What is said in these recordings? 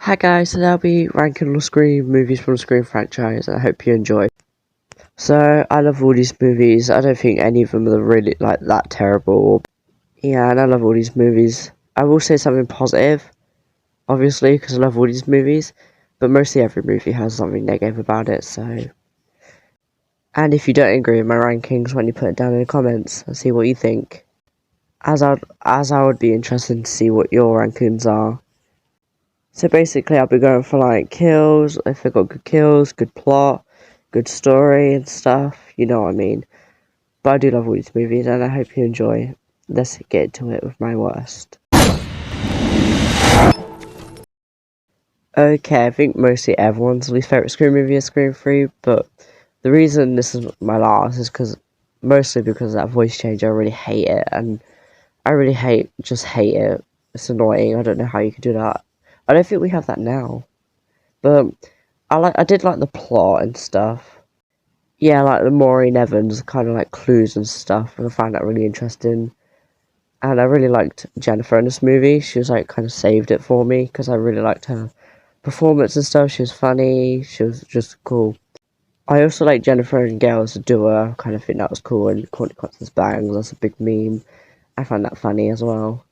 Hi guys, so I'll be ranking the Scream movies from the Scream franchise, and I hope you enjoy. So, I love all these movies. I don't think any of them are really like that terrible. Yeah, and I love all these movies. I will say something positive, obviously, because I love all these movies, but mostly every movie has something negative about it, so. And if you don't agree with my rankings, when you put it down in the comments, I'll see what you think. As I would be interested to see what your rankings are. So basically, I'll be going for like kills, if I got good kills, good plot, good story and stuff, you know what I mean. But I do love all these movies and I hope you enjoy. Let's get into it with my worst. Okay, I think mostly everyone's least favourite Scream movie is Scream 3, but the reason this is my last is mostly because of that voice change. I really hate it, and I really just hate it. It's annoying. I don't know how you could do that. I don't think we have that now. But I did like the plot and stuff. Yeah, like the Maureen Evans kind of like clues and stuff, and I found that really interesting. And I really liked Jennifer in this movie. She was like kind of saved it for me because I really liked her performance and stuff. She was funny. She was just cool. I also like Jennifer and Gail as a duo. I kind of think that was cool. And Courtney Cox's bangs, that's a big meme. I find that funny as well.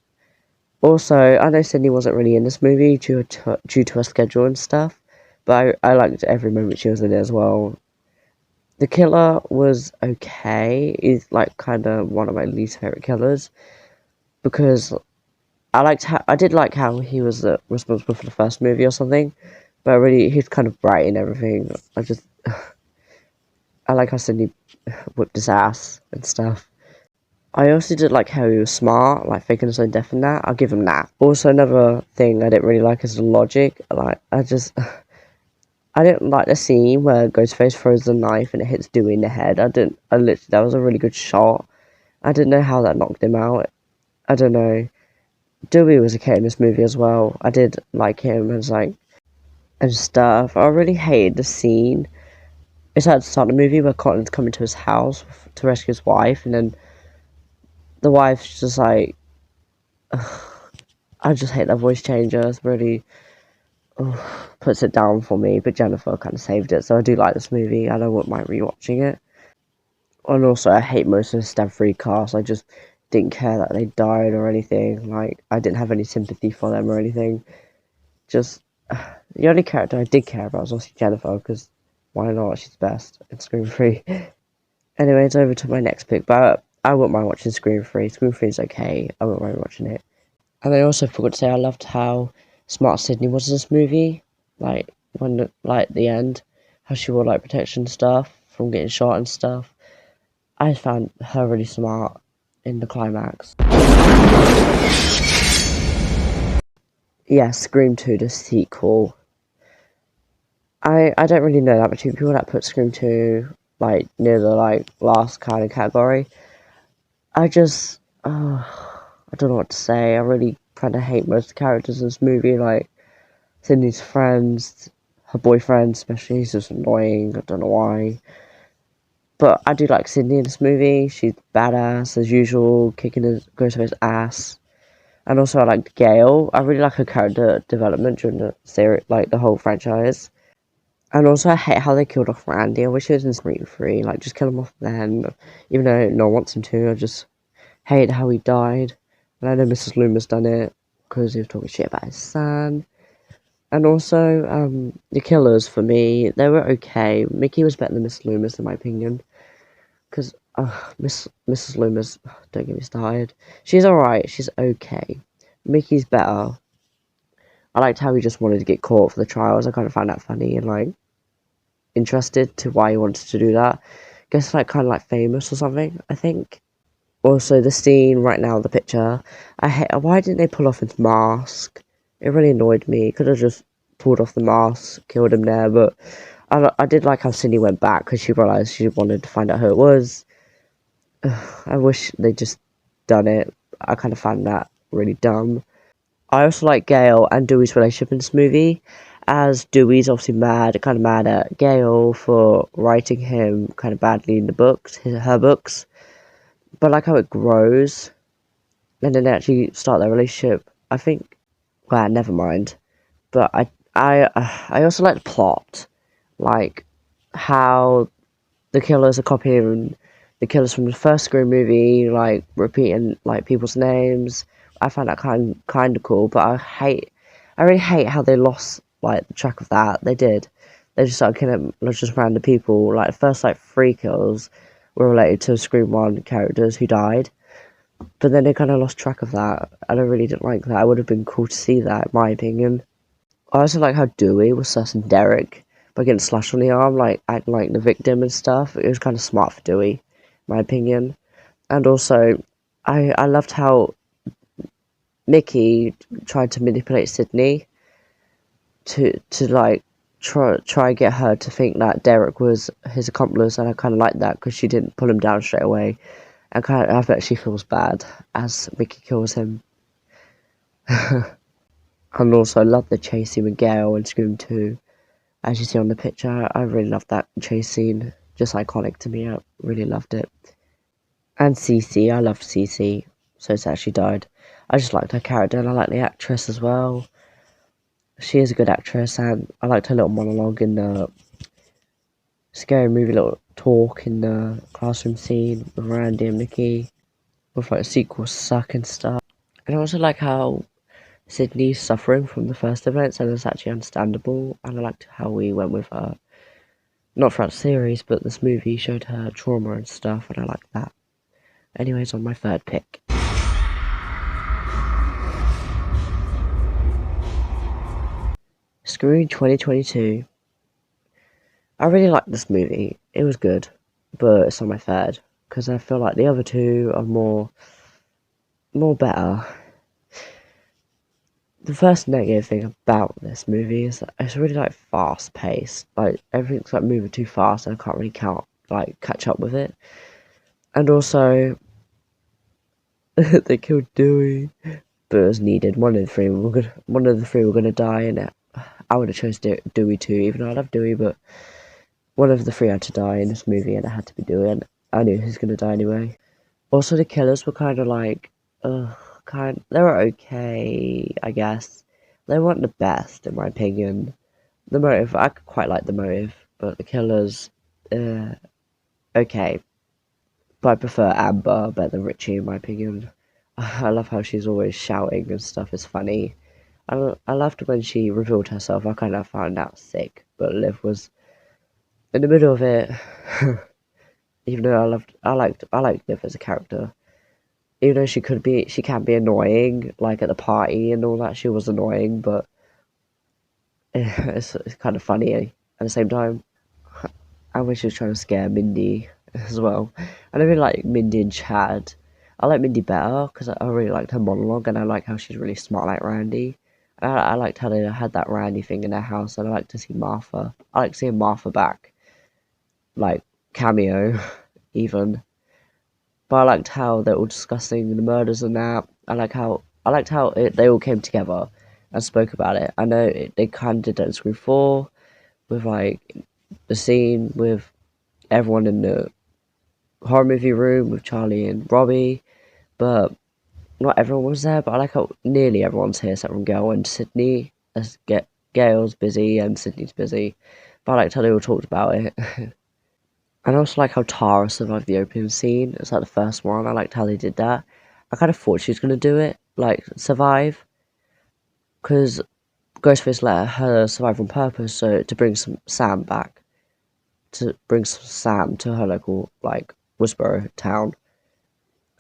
Also, I know Sydney wasn't really in this movie due to her schedule and stuff, but I liked every moment she was in it as well. The killer was okay. He's like kind of one of my least favorite killers because I did like how he was responsible for the first movie or something, but he's kind of bright and everything. I like how Sydney whipped his ass and stuff. I also did like how he was smart, like faking his own death and that. I'll give him that. Also, another thing I didn't really like is the logic. I didn't like the scene where Ghostface throws the knife and it hits Dewey in the head. That was a really good shot. I didn't know how that knocked him out. I don't know. Dewey was okay in this movie as well. I did like him and stuff. I really hated the scene. It's at the start of the movie where Cotton's coming to his house to rescue his wife, and then the wife's just like, ugh, I just hate that voice changer. It's really puts it down for me. But Jennifer kind of saved it, so I do like this movie, and I wouldn't mind rewatching it. And also, I hate most of the Stab 3 cast. I just didn't care that they died or anything. Like, I didn't have any sympathy for them or anything. Just, the only character I did care about was obviously Jennifer, because why not? She's best in Scream 3. Anyway, it's over to my next pick, but I wouldn't mind watching Scream 3. Scream 3 is okay. I wouldn't mind watching it. And I also forgot to say I loved how smart Sydney was in this movie. Like, the end, how she wore, like, protection stuff from getting shot and stuff. I found her really smart in the climax. Yeah, Scream 2, the sequel. I don't really know that much people that put Scream 2, like, near the, like, last kind of category. I don't know what to say. I really kind of hate most of the characters in this movie, like, Sydney's friends, her boyfriend especially, he's just annoying, I don't know why. But I do like Sydney in this movie. She's badass as usual, goes to his ass. And also I liked Gail. I really like her character development during the series, like the whole franchise. And also I hate how they killed off Randy. I wish it was in Scream 3, like just kill him off then. Even though no one wants him to, I just hate how he died. And I know Mrs. Loomis done it because he was talking shit about his son. And also, the killers for me, they were okay. Mickey was better than Mrs. Loomis in my opinion. Because, Mrs. Loomis, don't get me started. She's alright, she's okay. Mickey's better. I liked how he just wanted to get caught for the trials. I kind of found that funny and, like, interested to why he wanted to do that. Guess, like, kind of, like, famous or something, I think. Also, the scene right now, the picture. Why didn't they pull off his mask? It really annoyed me. Could have just pulled off the mask, killed him there, but I did like how Cindy went back because she realised she wanted to find out who it was. I wish they'd just done it. I kind of found that really dumb. I also like Gail and Dewey's relationship in this movie, as Dewey's obviously kind of mad at Gail for writing him kind of badly in the books, her books. But I like how it grows, and then they actually start their relationship. I think, well, never mind. But I also like the plot, like how the killers are copying the killers from the first Scream movie, like repeating like people's names. I find that kind of cool, but I really hate how they lost like the track of that. They did. They just started killing just random people. Like the first like three kills were related to Scream One characters who died, but then they kind of lost track of that, and I really didn't like that. It would have been cool to see that, in my opinion. I also like how Dewey was sussing Derek by getting slashed on the arm, like acting like the victim and stuff. It was kind of smart for Dewey, in my opinion. And also, I loved how Mickey tried to manipulate Sydney to like try get her to think that Derek was his accomplice, and I kind of like that because she didn't pull him down straight away. And I bet she feels bad as Mickey kills him. And also, I love the chase scene with Gale in Scream 2. As you see on the picture, I really loved that chase scene. Just iconic to me. I really loved it. And Cece, I loved Cece. So sad she died. I just liked her character and I like the actress as well. She is a good actress, and I liked her little monologue in the Scary Movie, little talk in the classroom scene with Randy and Mickey. With like sequels suck and stuff. And I also like how Sydney's suffering from the first events, and it's actually understandable. And I liked how we went with her, not throughout the series, but this movie showed her trauma and stuff, and I like that. Anyways, on my third pick. Scream 2022. I really liked this movie. It was good, but it's on my third because I feel like the other two are more better. The first negative thing about this movie is that it's really like fast paced. Like everything's like moving too fast, and I can't really catch up with it. And also, they killed Dewey, but it was needed. One of the three were gonna die, and I would have chose Dewey too, even though I love Dewey, but one of the three had to die in this movie, and it had to be Dewey, and I knew he was gonna die anyway. Also, the killers were kind of like, they were okay, I guess. They weren't the best, in my opinion. The motive, I quite like the motive, but the killers, okay. But I prefer Amber better than Richie, in my opinion. I love how she's always shouting and stuff. It's funny. I loved when she revealed herself. I kind of found out sick, but Liv was in the middle of it. Even though I liked Liv as a character. Even though she can be annoying, like at the party and all that. She was annoying, but it's kind of funny at the same time. I wish she was trying to scare Mindy as well. And I really like Mindy and Chad. I like Mindy better because I really liked her monologue, and I like how she's really smart like Randy. I liked how they had that Randy thing in their house, and I like to see Martha. I like seeing Martha back, like cameo, even. But I liked how they're all discussing the murders and that. I liked how they all came together and spoke about it. I know they kind of did that in Scream 4 with like the scene with everyone in the horror movie room with Charlie and Robbie, but not everyone was there. But I like how nearly everyone's here except from Gail and Sydney. As Gail's busy and Sydney's busy, but I liked how they all talked about it. And I also like how Tara survived the opening scene. It's like the first one. I liked how they did that. I kind of thought she was gonna do it, like survive, because Ghostface let her survive on purpose, so to bring some Sam back, to bring Sam to her local like Whisperer town.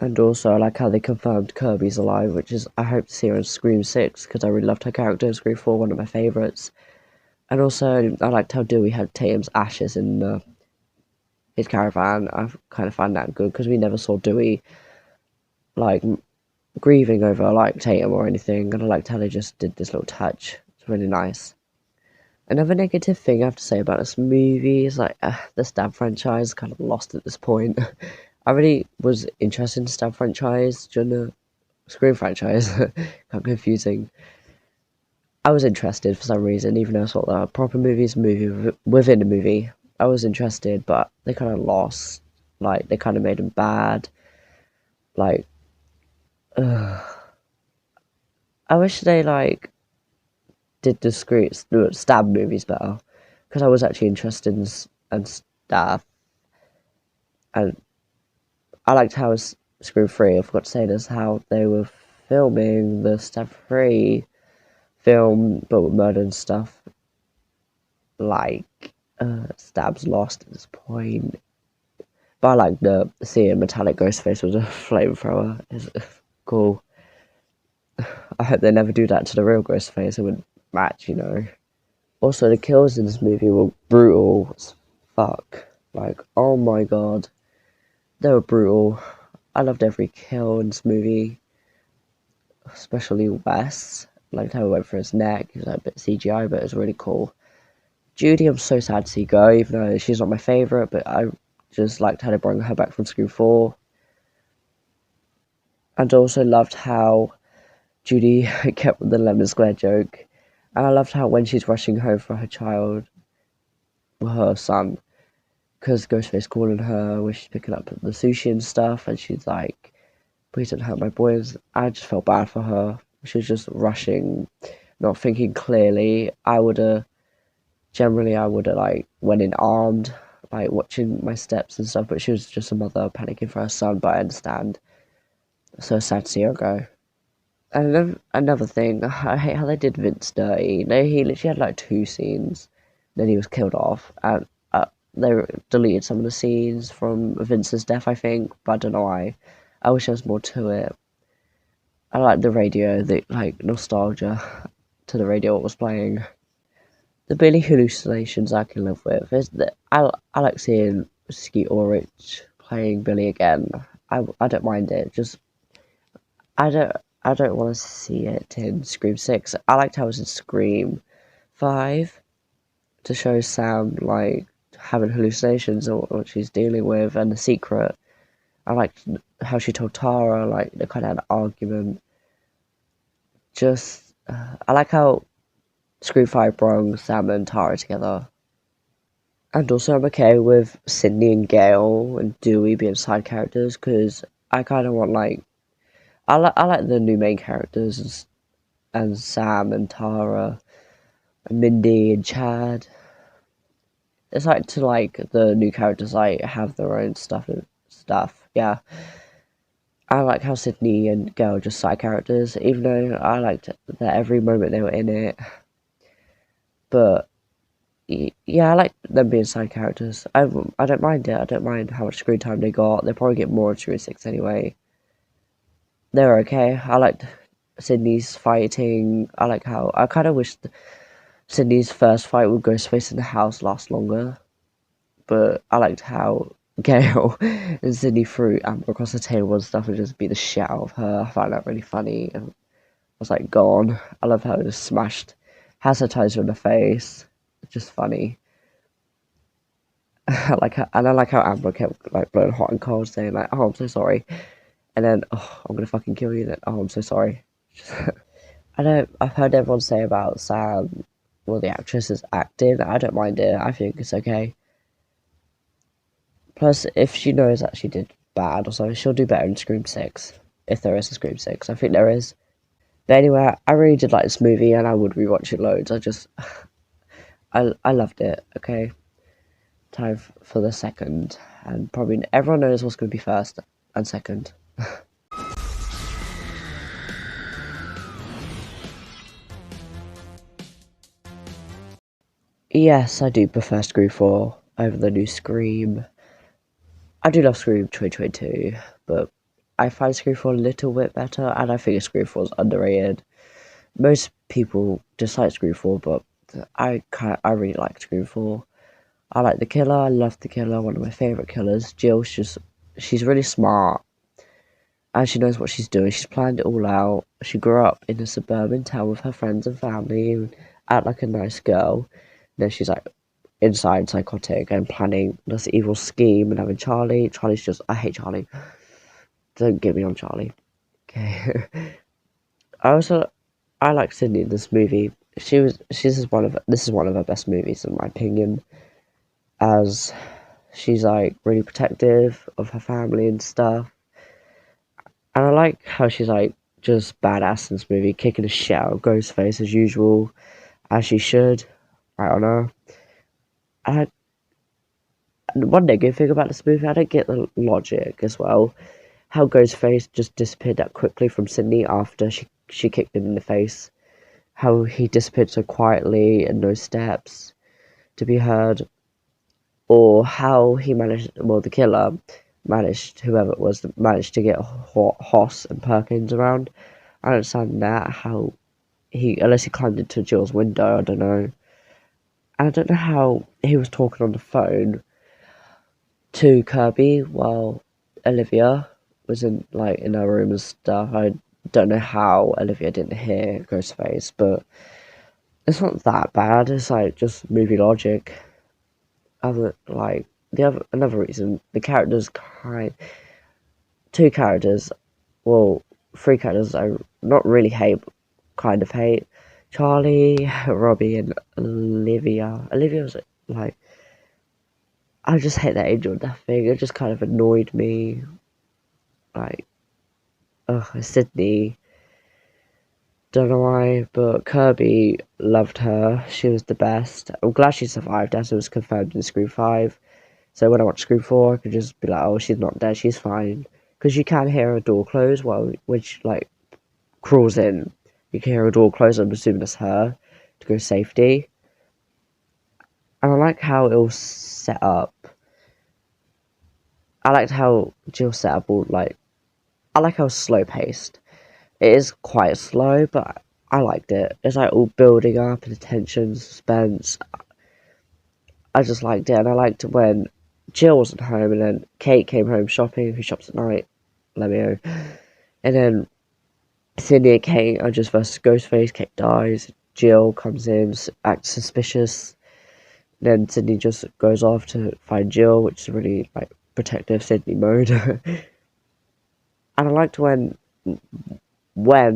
And also, I like how they confirmed Kirby's alive, which is I hope to see her in Scream 6 because I really loved her character in Scream 4, one of my favourites. And also, I liked how Dewey had Tatum's ashes in his caravan. I kind of find that good because we never saw Dewey like grieving over like Tatum or anything, and I liked how they just did this little touch. It's really nice. Another negative thing I have to say about this movie is like the Stab franchise kind of lost at this point. I really was interested in the Stab franchise during the Scream franchise. Kind of confusing. I was interested for some reason, even though I thought that proper movie within a movie. I was interested, but they kind of lost. Like they kind of made them bad. Like, I wish they like did the Stab movies better, because I was actually interested in and Stab, and I liked how Scream 3, I forgot to say this, how they were filming the Stab 3 film, but with murder and stuff. Like, Stab's lost at this point. But I like the seeing metallic Ghostface with a flamethrower. It's cool. I hope they never do that to the real Ghostface. It would match, you know. Also, the kills in this movie were brutal as fuck. Like, oh my god. They were brutal. I loved every kill in this movie. Especially Wes. Like how he went for his neck. It was like a bit CGI, but it was really cool. Judy, I'm so sad to see go, even though she's not my favourite, but I just liked how they brought her back from Scream 4. And also loved how Judy kept with the Lemon Square joke. And I loved how when she's rushing home for her child, her son, because Ghostface calling her when she's picking up the sushi and stuff, and she's like, please don't hurt my boys. I just felt bad for her. She was just rushing, not thinking clearly. I would have like went in armed, like watching my steps and stuff, but she was just a mother panicking for her son, but I understand. So sad to see her go. And another thing, I hate how they did Vince dirty. No, he literally had like 2 scenes, then he was killed off, and they deleted some of the scenes from Vince's death, I think, but I don't know why. I wish there was more to it. I like the radio, the like nostalgia to the radio, what was playing. The Billy hallucinations I can live with. I like seeing Skeet Ulrich playing Billy again. I don't mind it. Just I don't want to see it in Scream 6. I liked how it was in Scream 5 to show Sam like having hallucinations or what she's dealing with and the secret. I liked how she told Tara, like they kind of had an argument. Just I like how Scream 5 brought Sam and Tara together. And also I'm okay with Sydney and Gale and Dewey being side characters, because I kind of want like I like the new main characters and Sam and Tara and Mindy and Chad. It's like to like the new characters like have their own stuff. Yeah, I like how Sydney and Gale are just side characters, even though I liked that every moment they were in it. But yeah, I like them being side characters. I don't mind it. I don't mind how much screen time they got. They probably get more in Scream 6 anyway. They're okay. I liked Sydney's fighting. I like how I kind of wished Sydney's first fight with Ghostface in the house last longer. But I liked how Gale and Sydney threw Amber across the table and stuff and just beat the shit out of her. I found that really funny. And I was like, gone. I love how it just smashed, has her ties in the face. It's just funny. I like how Amber kept like blowing hot and cold, saying like, "Oh, I'm so sorry," and then, "Oh, I'm gonna fucking kill you." Then, "Oh, I'm so sorry." I've heard everyone say about Sam, well, the actress is acting. I don't mind it. I think it's okay. Plus, if she knows that she did bad or something, she'll do better in Scream 6. If there is a Scream 6. I think there is. But anyway, I really did like this movie and I would rewatch it loads. I loved it, okay? Time for the second. And probably everyone knows what's going to be first and second. Yes, I do prefer Scream 4 over the new Scream. I do love Scream 2022, but I find Scream 4 a little bit better, and I think Scream 4 is underrated. Most people dislike Scream 4, but I really like Scream 4. I like the killer. I love the killer. One of my favorite killers. Jill. She's really smart, and she knows what she's doing. She's planned it all out. She grew up in a suburban town with her friends and family, and act like a nice girl. Then she's like inside psychotic and planning this evil scheme and having Charlie. Charlie's just, I hate Charlie. Don't get me on Charlie. Okay. I like Sydney in this movie. This is one of her best movies in my opinion, as she's like really protective of her family and stuff. And I like how she's like just badass in this movie, kicking the shit out of Ghostface as usual. as she should. I don't know. I One negative thing about this movie, I don't get the logic as well. How Ghostface just disappeared that quickly from Sydney after she kicked him in the face. How he disappeared so quietly and no steps to be heard. Or how he managed, well, the killer managed, whoever it was, managed to get Hoss and Perkins around. I don't understand that, how unless he climbed into Jill's window, I don't know. And I don't know how he was talking on the phone to Kirby while Olivia was in her room and stuff. I don't know how Olivia didn't hear Ghostface, but it's not that bad. It's like just movie logic. Another reason, the characters two characters, well, three characters I not really hate, kind of hate. Charlie, Robbie, and Olivia. Olivia was like, I just hate that angel death thing. It just kind of annoyed me. Like, Sydney. Don't know why, but Kirby loved her. She was the best. I'm glad she survived, as it was confirmed in Scream 5. So when I watch Scream 4, I could just be like, oh, she's not dead, she's fine. Because you can hear her door close when she, crawls in. You can hear her door close, I'm assuming it's her, to go safety. And I like how it was set up. I liked how Jill set up I like how slow paced. It is quite slow, but I liked it. It's like all building up and the tension, suspense. I just liked it, and I liked when Jill wasn't home, and then Kate came home shopping. Who shops at night? Let me know. And then Sydney and Kate are just versus Ghostface. Kate dies. Jill comes in, acts suspicious. Then Sydney just goes off to find Jill, which is really protective Sydney mode. And I liked when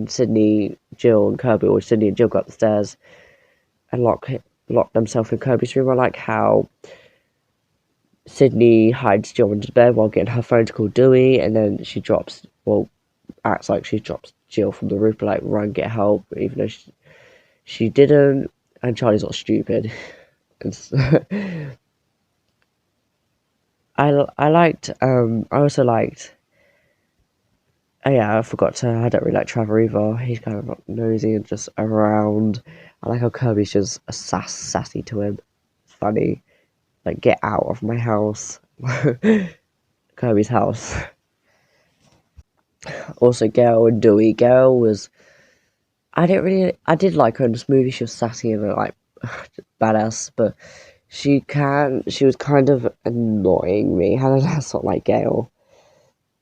Sydney, Jill, and Kirby, or Sydney and Jill got up the stairs and locked themselves in Kirby's room. I like how Sydney hides Jill into bed while getting her phone to call Dewey, and then acts like she drops Jill from the roof, run, get help, even though she didn't. And Charlie's not stupid. I also liked. Oh yeah, I don't really like Trevor either. He's kind of nosy and just around. I like how Kirby's just sassy to him. It's funny. Like, get out of my house. Kirby's house. Also, Gail and Dewey. I did like her in this movie. She was sassy and badass, but she was kind of annoying me. I don't know, that's not like Gail.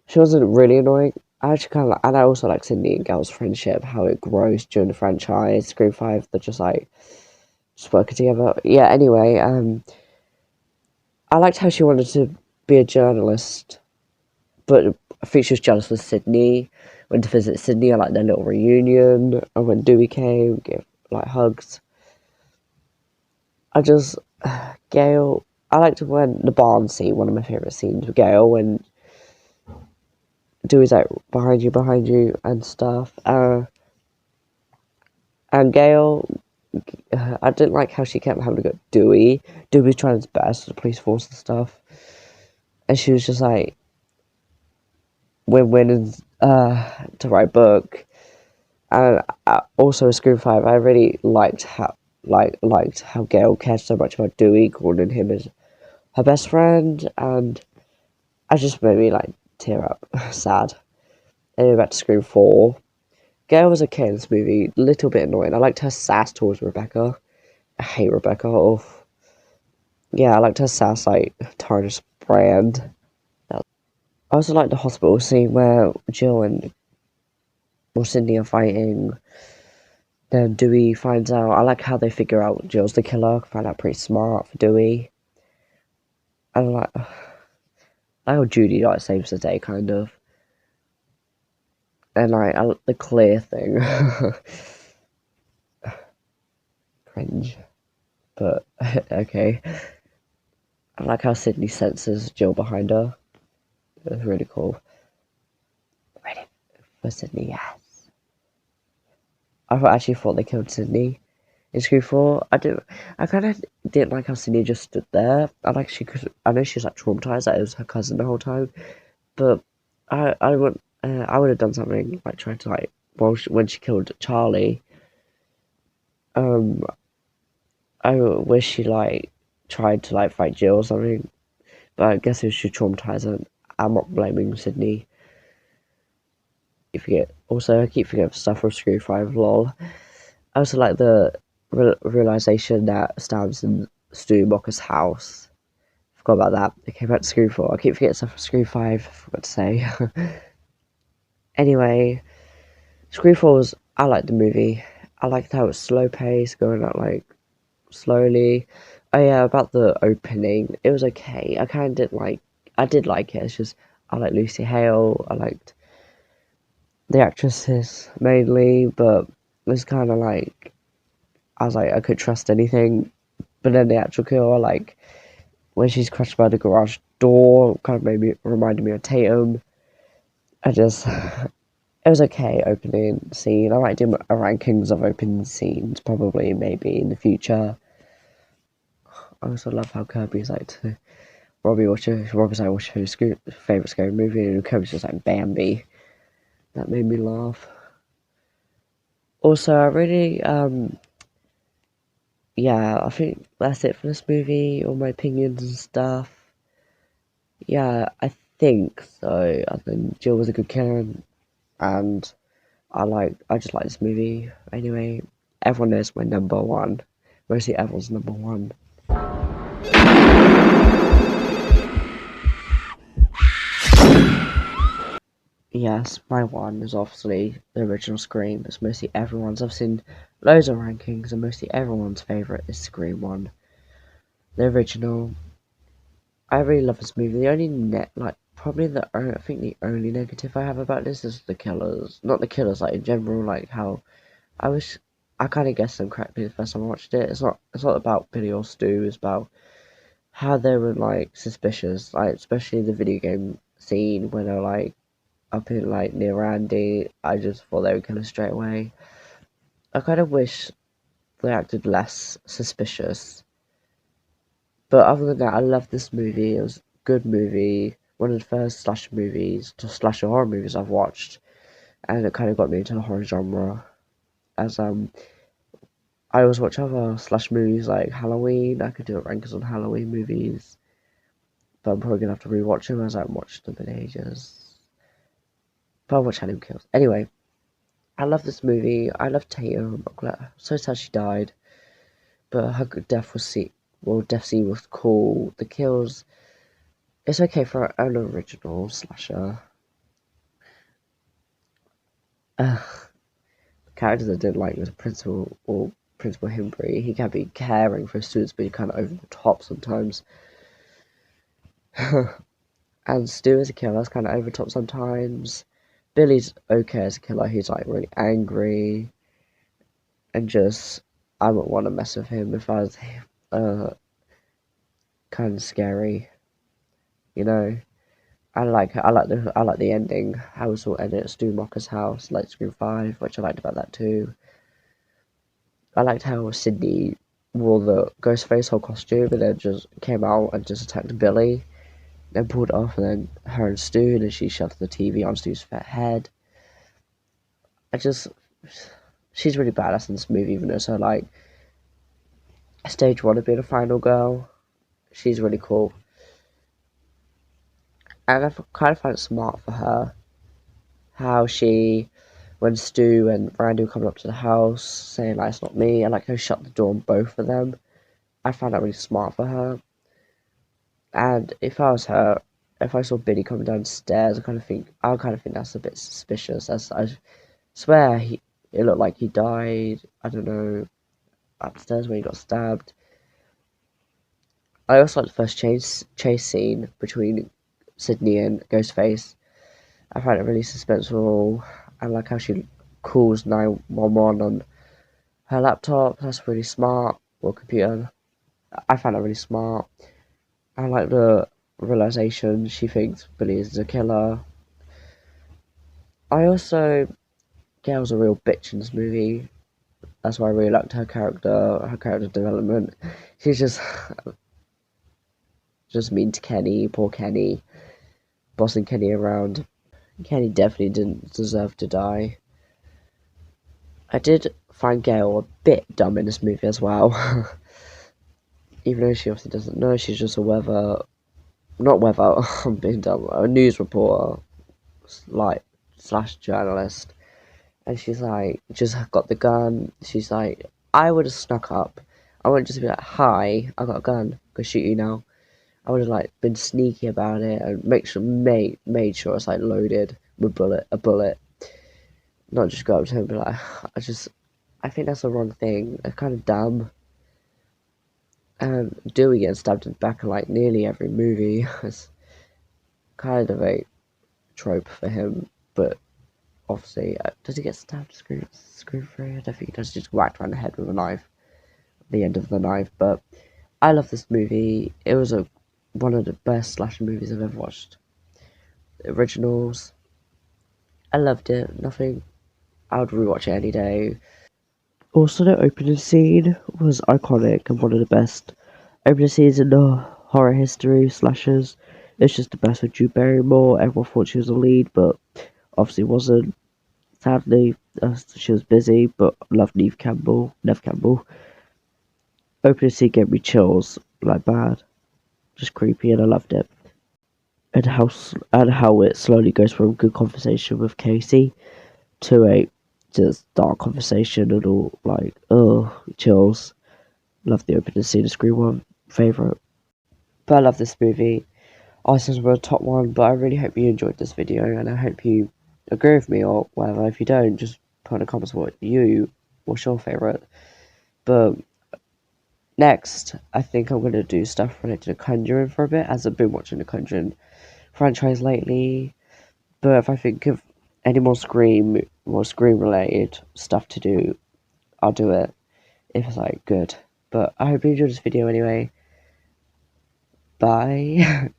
She wasn't really annoying. I actually kind of and I also like Sydney and Gail's friendship, how it grows during the franchise. Scream 5, they're just working together. Yeah, anyway, I liked how she wanted to be a journalist, but I think she was jealous with Sydney. Went to visit Sydney, I liked their little reunion. And when Dewey came, gave hugs. Gail, I liked when the barn scene, one of my favourite scenes with Gail, when Dewey's behind you, and stuff. And Gail, I didn't like how she kept having to go Dewey. Dewey was trying his best with the police force and stuff. And she was just win-win to write a book. And also in Scream 5, I really liked how Gail cared so much about Dewey, calling him as her best friend, and I just made me tear up, sad. Anyway, back to Scream 4. Gail was okay in this movie, a little bit annoying. I liked her sass towards Rebecca. I hate Rebecca. Oh. Yeah, I liked her sass Tarnished Brand. I also liked the hospital scene where Jill and Sydney are fighting. Then Dewey finds out. I like how they figure out Jill's the killer. I find that pretty smart for Dewey. And I like how Judy saves the day, kind of. And the Claire thing. Cringe. But okay. I like how Sydney senses Jill behind her. It was really cool. Ready for Sydney, yes. I actually thought they killed Sydney. In Scream 4, I kind of didn't like how Sydney just stood there. I know she was like traumatized that it was her cousin the whole time, but I would have done something like trying to like, when she killed Charlie, um, I wish she like tried to like fight Jill or something, but I guess it was she traumatized and I'm not blaming Sydney. I keep forgetting stuff from Scream 5, lol. I also like the realization that Stab's in Stu Mocker's house. Forgot about that. It came out to Scream 4. I keep forgetting stuff from Scream 5, forgot to say. Anyway, Scream 4 was, I liked the movie. I liked how it was slow paced, going out like slowly. Oh yeah, about the opening, it was okay. I did like it. It's just, I like Lucy Hale. I liked the actresses mainly, but it was kind of like, I was like, I could trust anything. But then the actual kill, like, when she's crushed by the garage door, kind of reminded me of Tatum. I just, it was okay opening scene. I might do a rankings of opening scenes, probably, maybe in the future. I also love how Kirby's like to Robbie's like watching his favorite scary movie, and Kirby's just like Bambi. That made me laugh. Also, I really, yeah, I think that's it for this movie. All my opinions and stuff. Yeah, I think so. I think Jill was a good killer, and I just like this movie. Anyway, everyone knows my number one. Mostly everyone's number one. Yes, my one is obviously the original Scream. It's mostly everyone's. I've seen loads of rankings, and mostly everyone's favourite is Scream 1. The original. I really love this movie. The only I think the only negative I have about this is the killers. Not the killers, like in general, like how I wish I kind of guessed them correctly the first time I watched it. It's not about Billy or Stu. It's about how they were like suspicious, like especially the video game scene when they're like up in like near Randy. I just thought they would kill her straight away. I kind of wish they acted less suspicious. But other than that, I love this movie. It was a good movie. One of the first slasher horror movies I've watched, and it kind of got me into the horror genre. As I always watch other slash movies like Halloween. I could do a rankings on Halloween movies, but I'm probably gonna have to rewatch them as I haven't watched them in ages. But I'll watch Halloween Kills. Anyway, I love this movie. I love Tatum. I'm glad, so sad she died, but her death scene was cool. The kills, it's okay for an original slasher. The characters I didn't like was Principal Himbry. He can be caring for his students, but he kind of over the top sometimes. And Stu as a killer is kind of over the top sometimes. Billy's okay as a killer. He's like really angry and just I wouldn't want to mess with him if I was kind of scary, you know. I like the ending. How it all ended at Stu Mocker's house, like Scream 5, which I liked about that too. I liked how Sydney wore the Ghostface whole costume and then just came out and just attacked Billy, then pulled it off, and then her and Stu, and then she shoved the TV on Stu's fat head. I just, she's really badass in this movie, even though it's her like stage one of being a final girl. She's really cool, and I kind of find it smart for her how she, when Stu and Randy were coming up to the house saying like it's not me, I like how she shut the door on both of them. I found that really smart for her. And if I was her, if I saw Billy coming downstairs, I kind of think that's a bit suspicious. As I swear, it looked like he died. I don't know, upstairs when he got stabbed. I also like the first chase scene between Sydney and Ghostface. I find it really suspenseful. I like how she calls 911 on her laptop. That's really smart. Or computer. I find that really smart. I like the realization she thinks Billy is the killer. I also, Gail's a real bitch in this movie. That's why I really liked her character development. She's just mean to Kenny, poor Kenny, bossing Kenny around. Kenny definitely didn't deserve to die. I did find Gale a bit dumb in this movie as well. Even though she obviously doesn't know, she's just I'm being dumb, a news reporter, like, slash journalist. And she's like, just got the gun. She's like, I would have snuck up. I wouldn't just be like, hi, I got a gun, go shoot you now. I would have like been sneaky about it and made sure it's like loaded with a bullet. Not just go up to him and be like, I think that's the wrong thing. It's kind of dumb. And Dewey getting stabbed in the back in like nearly every movie is kind of a trope for him, but obviously, does he get stabbed screw free? I don't think he does. Just whacked around the head with a knife, the end of the knife. But I love this movie. It was one of the best slasher movies I've ever watched. The originals, I loved it. Nothing. I would rewatch it any day. Also, the opening scene was iconic and one of the best opening scenes in the horror history of slashers. It's just the best with Drew Barrymore. Everyone thought she was the lead, but obviously wasn't. Sadly, she was busy, but I love Neve Campbell. Opening scene gave me chills, like bad. Just creepy, and I loved it. And how it slowly goes from good conversation with Casey to a just dark conversation and all like, chills. Love the opening scene, of Scream 1 favourite. But I love this movie. Iceland's were a top one, but I really hope you enjoyed this video, and I hope you agree with me or whatever. If you don't, just put in the comments what's your favourite. But next, I think I'm going to do stuff related to The Conjuring for a bit, as I've been watching The Conjuring franchise lately. But if I think of any more Scream related stuff to do, I'll do it if it's like good. But I hope you enjoyed this video anyway. Bye.